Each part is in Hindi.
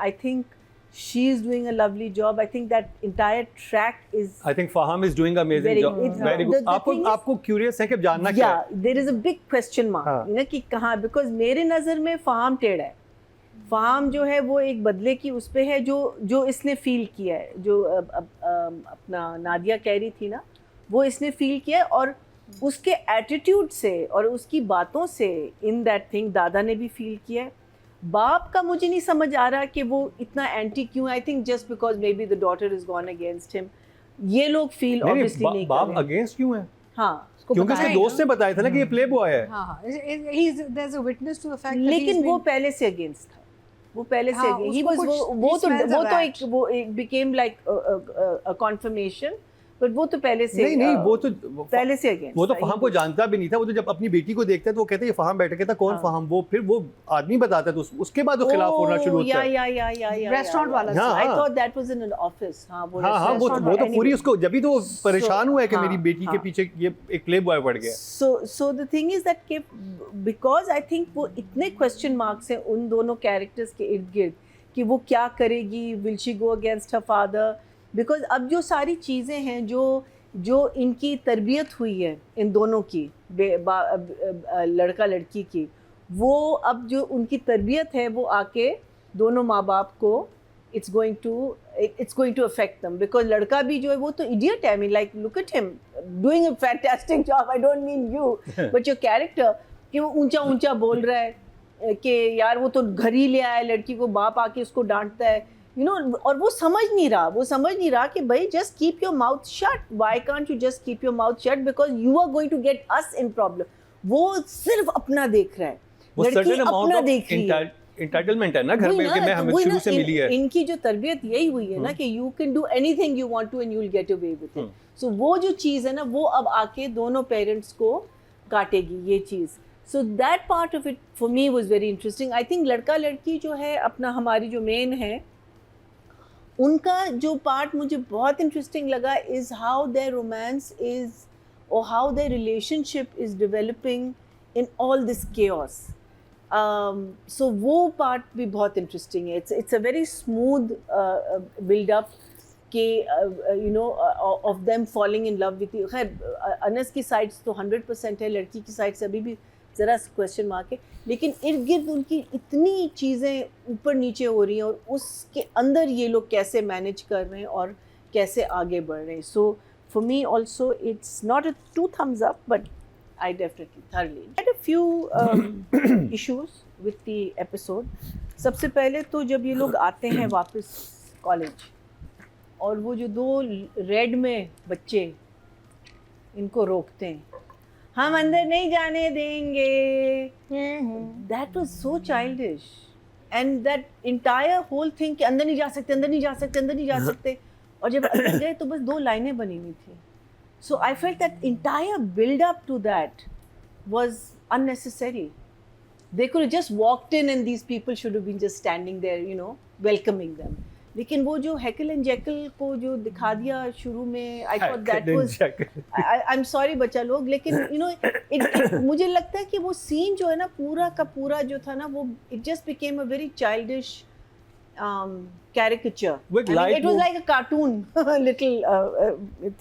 I think she's doing a lovely job. I think that entire track is. I think Faham is doing amazing Very job. good. Very good. आपको curious है कि जानना क्या है? Yeah, there is a big question mark. ना कि कहाँ, because मेरे नज़र में फ़ाहम टेढ़ा है. फ़ाहम जो है वो एक बदले की उस पे है जो इसने फील किया है, जो अपना नादिया कह रही थी ना, वो इसने फील किया है और उसके एटीट्यूड से और उसकी बातों से इन दैट थिंग दादा ने भी फील किया है. बाप का मुझे नहीं समझ आ रहा कि वो इतना एंटी क्यों. I think just because may be the daughter is gone against him. ये लोग फील ऑब्वियसली नहीं कर रहे. बाप अगेंस्ट क्यों है? हाँ, क्योंकि उसके दोस्त ने बताया था ना कि ये प्ले बॉय है. हाँ, there's a witness to the fact that लेकिन वो पहले से अगेंस्ट था. वो पहले से अगेंस्ट. He was वो एक became like a confirmation. But वो तो पहले से नहीं वो तो पहले से अगेंस्ट. वो तो फहाम को जानता भी नहीं था. वो तो जब अपनी बेटी को देखता है तो वो कहता है ये फहाम बैठा. कहता कौन फहाम? वो फिर वो आदमी बताता है तो उसके बाद वो खिलाफ होना शुरू होता है. या रेस्टोरेंट वाला. आई thought that was in an office. हाँ वो तो पूरी उसको जब भी तो परेशान हुआ है कि मेरी बेटी के पीछे ये एक प्ले बॉय पड़ गया. So the thing is that because I think वो इतने क्वेश्चन मार्क्स हैं उन दोनों कैरेक्टर्स के इर्द गिर्द कि वो क्या करेगी. Will she go against her father? Because अब जो सारी चीज़ें हैं जो इनकी तरबियत हुई है इन दोनों की, लड़का लड़की की, वो अब जो उनकी तरबियत है वो आके दोनों माँ बाप को इट्स गोइंग टू अफेक्ट दम. बिकॉज लड़का भी जो है वो तो इडियट है. I mean like look at him doing a fantastic job. I don't mean you but your character कि वो ऊंचा ऊंचा बोल रहा है कि यार वो तो घर ही ले आया लड़की को, बाप आके उसको डांटता है, यू नो. और वो समझ नहीं रहा कि भाई just keep your mouth shut. Why can't you just keep your mouth shut because you are going to get us in problem. वो सिर्फ अपना देख रहा है. लड़की अपना देख रही है. एंटाइटलमेंट है ना घर में कि मैं हमें शुरू से मिली है. इनकी जो तरबियत यही हुई है ना कि you can do anything you want to and you will get away with it. So वो जो चीज़ है ना वो अब आके दोनों पेरेंट्स को काटेगी ये चीज़. So that part of it for me was very interesting. I think लड़का लड़की जो है अपना हमारी जो मेन है उनका जो पार्ट मुझे बहुत इंटरेस्टिंग लगा is how their romance is और how their relationship is developing in all this chaos. So वो पार्ट भी बहुत इंटरेस्टिंग है. It's a very smooth buildup के you know of them falling in love with you. खैर अनस की साइड्स तो 100% है, लड़की की साइड से अभी भी ज़रा क्वेश्चन मार्क है, लेकिन इर्द गिर्द उनकी इतनी चीज़ें ऊपर नीचे हो रही हैं और उसके अंदर ये लोग कैसे मैनेज कर रहे हैं और कैसे आगे बढ़ रहे हैं. So for me also it's not a 2 thumbs up but I definitely thoroughly had a few issues with the episode. सबसे पहले तो जब ये लोग आते हैं वापस कॉलेज और वो जो 2 रेड में बच्चे इनको रोकते हैं, हम अंदर नहीं जाने देंगे. That was so childish and that entire whole thing कि अंदर नहीं जा सकते. और जब अंदर गए तो बस 2 लाइनें बनी हुई थी. So I felt that entire build up to that was unnecessary. They could have just walked in and these people should have been just standing there, you know, welcoming them. लेकिन वो जो हैकल एंड जैकल को जो दिखा दिया शुरू में, I thought that was I'm sorry बच्चा लोग, लेकिन you know मुझे लगता है कि वो सीन जो है ना पूरा का पूरा जो था ना वो it just became a very childish caricature. It was like a cartoon little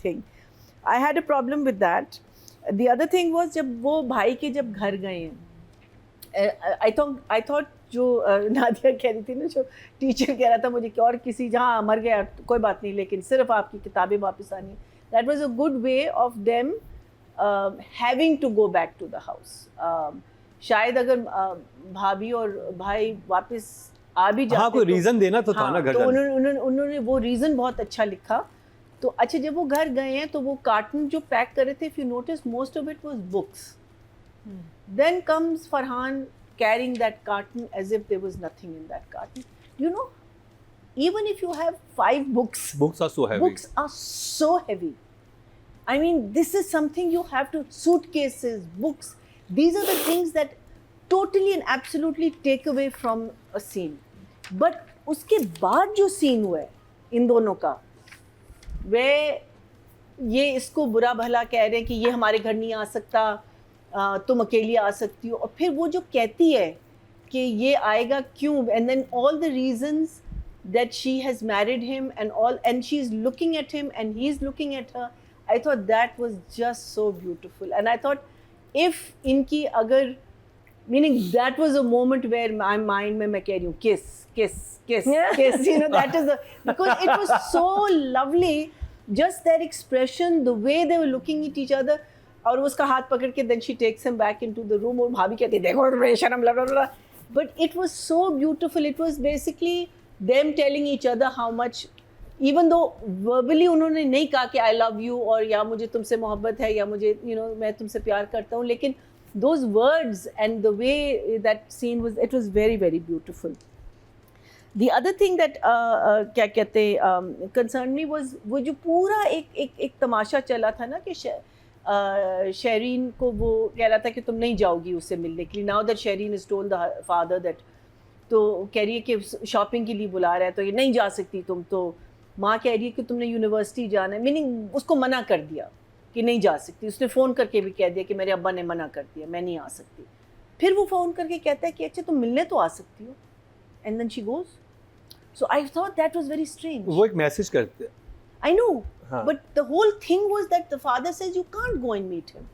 thing. I had a problem with that. The other thing was जब वो भाई के जब घर गए हैं, I thought जो नादिया कह रही थी ना, जो टीचर कह रहा था मुझे कि और किसी जहाँ मर गया कोई बात नहीं लेकिन सिर्फ आपकी किताबें वापस आनी. That was a good way of them having to go back to the house. शायद अगर भाभी और भाई वापस आ भी जाते कोई रीज़न देना तो था ना घर तो उन्होंने वो रीज़न बहुत अच्छा लिखा. तो अच्छा जब वो घर गए हैं तो वो कार्टन जो पैक कर रहे थे, if you notice most of it was books. Then comes Farhan carrying that carton as if there was nothing in that carton. You know, even if you have 5 books are so heavy. Books are so heavy. I mean, this is something you have to, suitcases, books, these are the things that totally and absolutely take away from a scene. But उसके बाद जो scene हुआ है इन दोनों का, वे ये इसको बुरा भला कह रहे हैं कि ये हमारे घर नहीं आ सकता, तुम अकेली आ सकती हो, और फिर वो जो कहती है कि ये आएगा क्यों, and then all the reasons that she has married him and all, and she's looking at him and he's looking at her. I thought that was just so beautiful, and I thought if inki agar, meaning that was a moment where my mind mein main keh rahi hu kiss kiss, you know, that is the, because it was so lovely, just that expression, the way they were looking at each other. और उसका हाथ पकड़ के then she takes him back into the room और भाभी कहती है देखो शर्म blah blah blah. But it was so beautiful. It was basically them telling each other how much, even though verbally उन्होंने नहीं कहा कि I love you और या मुझे तुमसे मोहब्बत है या मुझे you know मैं तुमसे प्यार करता हूँ, लेकिन those words and the way that scene was, it was very very beautiful. The other thing that क्या कहते concerned me was वो जो पूरा एक तमाशा चला था ना कि शेरीन को वो कह रहा था कि तुम नहीं जाओगी उससे मिलने के लिए. Now that Sherin is told the father that, तो कह रही है कि शॉपिंग के लिए बुला रहा है तो ये नहीं जा सकती तुम, तो माँ कह रही है कि तुमने यूनिवर्सिटी जाना है, मीनिंग उसको मना कर दिया कि नहीं जा सकती. उसने फ़ोन करके भी कह दिया कि मेरे अब्बा ने मना कर दिया, मैं नहीं आ सकती. फिर वो फ़ोन करके कहता है कि अच्छा तुम मिलने तो आ सकती हो, and then she goes. So I thought that was very strange. वो एक मैसेज करते हैं. I know, हाँ. but the whole thing was that the father says you can't go and meet him.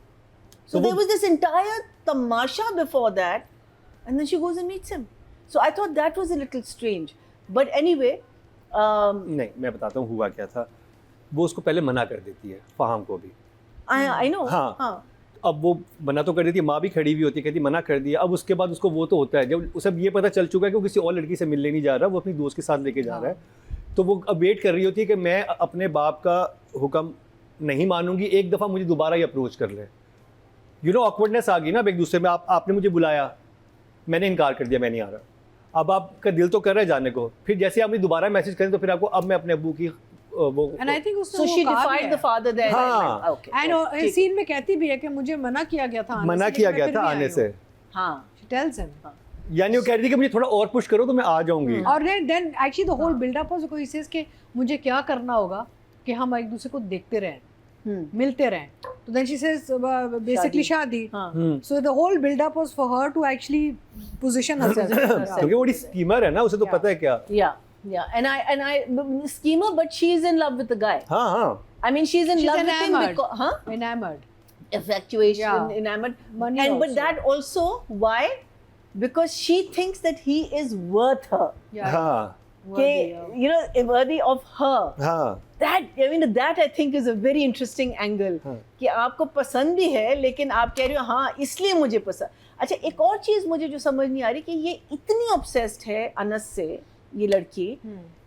So there was this entire tamasha before that, and then she goes and meets him. So I thought that was a little strange. But anyway, नहीं, मैं बताता हूँ हुआ क्या था. वो उसको पहले मना कर देती है फ़ाहम को भी. I know. हाँ. हाँ. अब वो मना तो कर देती है, माँ भी खड़ी हुई होती है, कहती मना कर दिया. अब उसके बाद उसको वो तो होता है जब उसे ये पता चल चुका है कि वो किसी और लड़की से मिलने नहीं जा रहा, वो अपनी दोस्त के साथ लेके जा रहा है. तो वो अब वेट कर रही होती है कि मैं अपने बाप का हुक्म नहीं मानूंगी, एक दफ़ा मुझे दोबारा ही अप्रोच कर ले. यू नो ऑकवर्डनेस आ गई ना अब एक दूसरे में. आपने मुझे बुलाया, मैंने इनकार कर दिया, मैं नहीं आ रहा. अब आपका दिल तो कर रहा है जाने को, फिर जैसे आप मुझे दोबारा मैसेज करें तो फिर आपको अब मैं अपने अब्बू की वो. And I think उसने So वो she कहा भी defied है. the father there. हाँ. Okay. And सीन में कहती भी है कि मुझे मना किया गया था आने मना से, किया लेकिन मैं गया था फिर भी आने आई से. हूँ. हाँ. She tells him. यानी वो कह रही थी कि मुझे थोड़ा और पुश करो तो मैं आ जाऊंगी. और then actually the whole build up was कोई says कि मुझे क्या करना होगा कि हम एक दूसरे को देखते रहें, मिलते रहें. तो then she says basically शादी. हाँ. So the whole build up was for her to actually position herself. क्योंकि वो स्कीमर है ना, उसे तो पता है क्या. Yeah. And I schemer, but she's in love with the guy. हाँ हाँ. I mean, she's in She's love with him enamored. because, huh? Enamored. Infatuation, Yeah. enamored. Money And but also. that also, why? Because she thinks that he is worth her. Yeah. हाँ Worthy, yeah. Okay, you know, worthy of her. हाँ. That I think is a very interesting angle. कि आपको पसंद भी है लेकिन आप कह रहे हो हाँ इसलिए मुझे पसंद. अच्छा, एक और चीज़ मुझे जो समझ नहीं आ रही कि ये इतनी obsessed है अनस से ये लड़की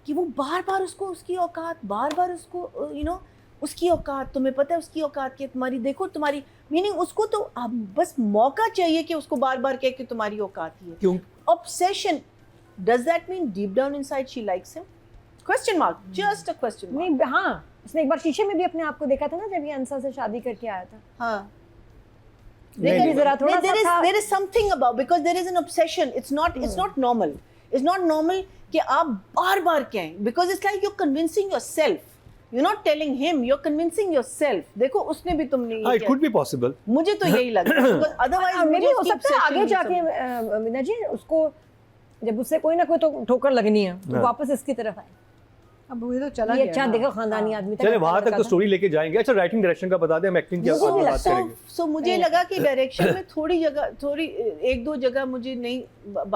कि वो बार बार उसको उसकी औकात, बार बार उसको you know उसकी औकात, तुम्हें पता है उसकी औकात की, तुम्हारी देखो तुम्हारी, मीनिंग उसको तो बस मौका चाहिए कि उसको बार बार कहे कि तुम्हारी औकात ही है. क्यों? Obsession. Does that mean deep down inside she likes him? Question mark. Just a question mark. नहीं, हाँ, उसने एक बार शीशे में भी अपने आप को देखा था ना जब ये अंसा से शादी करके आया था. हाँ. नहीं, जरा थोड़ा सा था. There is something about, because there is an obsession. It's not normal. It's not normal कि आप बार बार कहें, because it's like you're convincing yourself. You're not telling him. You're convincing yourself. देखो उसने भी तुमने हाँ, it could be possible. मुझे तो यही लगता है. Because otherwise मे भी मुझे हो उसकी सकता है obsession आगे नहीं जाके समझ. मीना जी उसको जब उससे कोई ना कोई तो ठोकर लगनी है तो हाँ. वापस इसकी तरफ आए. अब वो तो चला ये गया अच्छा ना. देखो खानदानी आदमी चले वहाँ तक तो स्टोरी लेके जाएंगे. अच्छा, राइटिंग डायरेक्शन का बता दें, हम एक्टिंग की मुझे भी बात लगता है. करेंगे. So मुझे लगा कि डायरेक्शन में थोड़ी एक दो जगह मुझे नहीं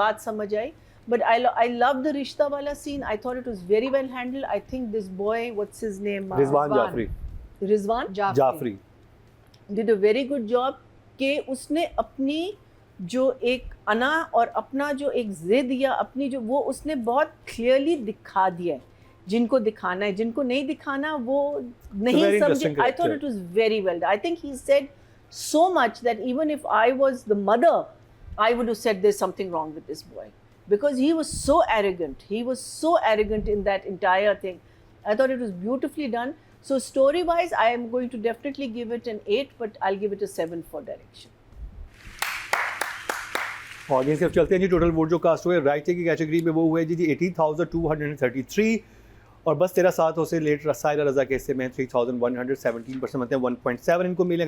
बात समझ आई. But I love the रिश्ता वाला scene. I thought it was very well handled. I think this boy, what's his name? Rizwan Jafri. Rizwan Jafri did a very good job कि उसने अपनी जो एक अना और अपना जो एक जिद या अपनी जो वो उसने बहुत क्लियरली दिखा दिया है. जिनको दिखाना है, जिनको नहीं दिखाना वो नहीं very समझे. interesting I thought character. it was very well done. I think he said so much that even if I was the mother, I would have said there's something wrong with this boy. Because he was so arrogant. He was so arrogant in that entire thing. I thought it was beautifully done. So story-wise, I am going to definitely give it an 8, but I'll give it a 7 for direction. Audience के चलते हैं जी. टोटल वोट जो कास्ट हुए राइटिंग की कैटेगरी में वो हुए जी 18,233 और बस तेरा साथ हो से लेट सायरा रजा के हिस्से में 3,117% बनते हैं. 1.7 इनको मिले.